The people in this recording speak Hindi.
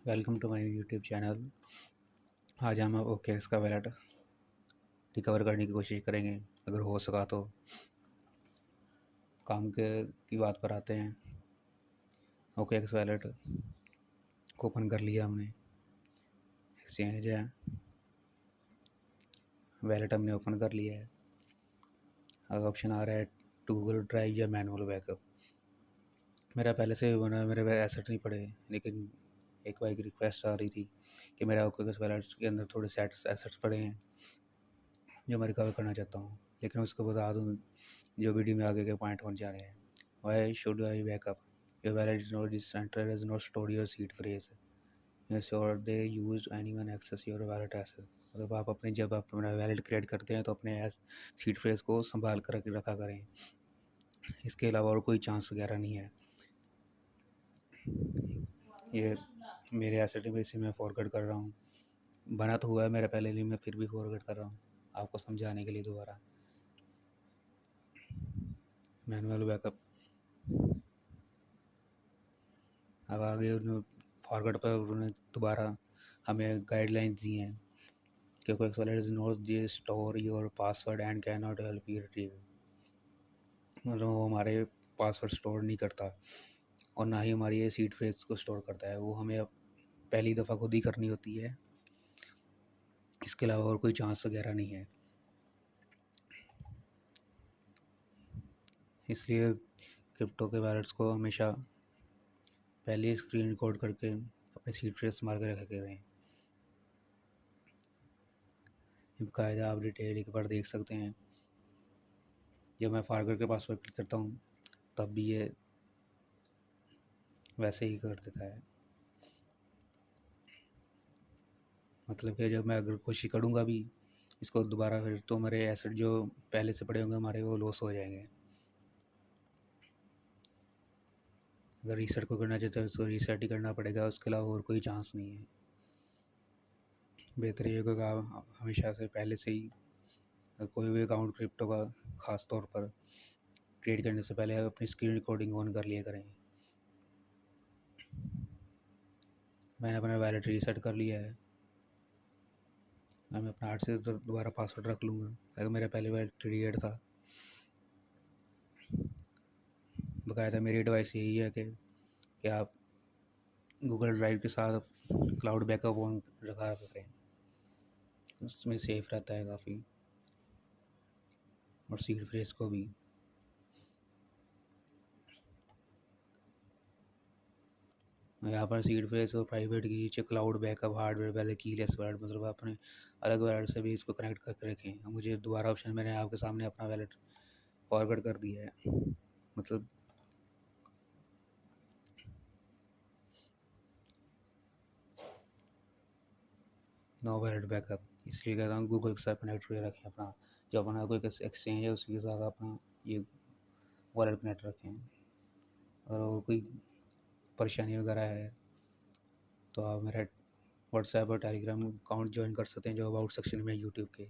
Welcome to my YouTube channel. आज हम ओकेएक्स का वैलेट रिकवर करने की कोशिश करेंगे, अगर हो सका तो। काम के की बात पर आते हैं। ओकेएक्स वैलेट को ओपन कर लिया हमने। एक्सचेंज है, वैलेट हमने ओपन कर लिया है। अब ऑप्शन आ रहा है टू गूगल ड्राइव या मैनुअल बैकअप। मेरा पहले से बना है, मेरे एसेट नहीं पड़े, लेकिन एक बार की रिक्वेस्ट आ रही थी कि मेरा ओकेएक्स वैलेट के अंदर थोड़े एसेट्स पड़े हैं जो मैं रिकवर करना चाहता हूँ। लेकिन उसको बता दूँ जो वीडियो में आगे के पॉइंट होने जा रहे हैं। Why should I backup? Your wallet is not decentral, is not store your seed phrase, sure they use anyone access your wallet access. मतलब जब आप अपना वैलेट क्रिएट करते हैं तो अपने सीड फ्रेज को संभाल कर रखा करें। इसके अलावा और कोई चांस वगैरह नहीं है। ये मेरे एसेट में इसे मैं फॉरवर्ड कर रहा हूँ। बना तो हुआ है मेरा पहले, लिए मैं फिर भी फॉरवर्ड कर रहा हूँ आपको समझाने के लिए दोबारा। Manual backup. अब आगे फॉरवर्ड पर उन्होंने दोबारा हमें गाइडलाइंस दी हैं कि कोई wallet is not store your password and can not help you retrieve. मतलब वो हमारे पासवर्ड स्टोर नहीं करता और ना ही हमारी ये सीड फ्रेज को स्टोर करता है। वो हमें अब पहली दफ़ा खुद ही करनी होती है। इसके अलावा और कोई चांस वगैरह नहीं है। इसलिए क्रिप्टो के वैलेट्स को हमेशा पहले स्क्रीन रिकॉर्ड करके अपने सीड फ्रेज संभाल के रखा करें। बाकायदा आप डिटेल एक बार देख सकते हैं। जब मैं फॉरवर्ड के पासवर्ड क्लिक करता हूँ तब भी ये वैसे ही कर देता है। मतलब कि जब मैं अगर कोशिश करूँगा भी इसको दोबारा, फिर तो मेरे एसेट जो पहले से पड़े होंगे हमारे, वो लॉस हो जाएंगे। अगर रीसेट को करना चाहते हो उसको रीसेट ही करना पड़ेगा, उसके अलावा और कोई चांस नहीं है। बेहतर ये होगा आप हमेशा से पहले से ही कोई भी अकाउंट क्रिप्टो का ख़ास तौर पर क्रिएट करने से पहले अपनी स्क्रीन रिकॉर्डिंग ऑन कर लिया करें। मैंने अपना वैलेट रीसेट कर लिया है। मैं अपना 8 से दोबारा पासवर्ड रख लूँगा, अगर मेरा पहले वैलेट क्रिएट था। बाकायदा मेरी एडवाइस यही है कि आप गूगल ड्राइव के साथ क्लाउड बैकअप ऑन रखा करें, उसमें सेफ रहता है काफ़ी, और सीड फ्रेज को भी। यहाँ पर सीड फ्रेज और प्राइवेट की नीचे क्लाउड बैकअप हार्डवेयर वाले कीलेस वैलेट, मतलब अपने अलग वैलेट से भी इसको कनेक्ट करके रखें। मुझे दोबारा ऑप्शन मैंने आपके सामने अपना वैलेट फॉरवर्ड कर दिया है। मतलब नो वैलेट बैकअप, इसलिए कहता हूँ गूगल के साथ कनेक्ट करके रखें अपना। जो अपना कोई एक्सचेंज है उसके साथ अपना ये वॉलेट कनेक्ट रखें। और कोई परेशानी वगैरह है तो आप मेरा व्हाट्सएप और टेलीग्राम अकाउंट ज्वाइन कर सकते हैं, जो अबाउट सेक्शन में यूट्यूब के।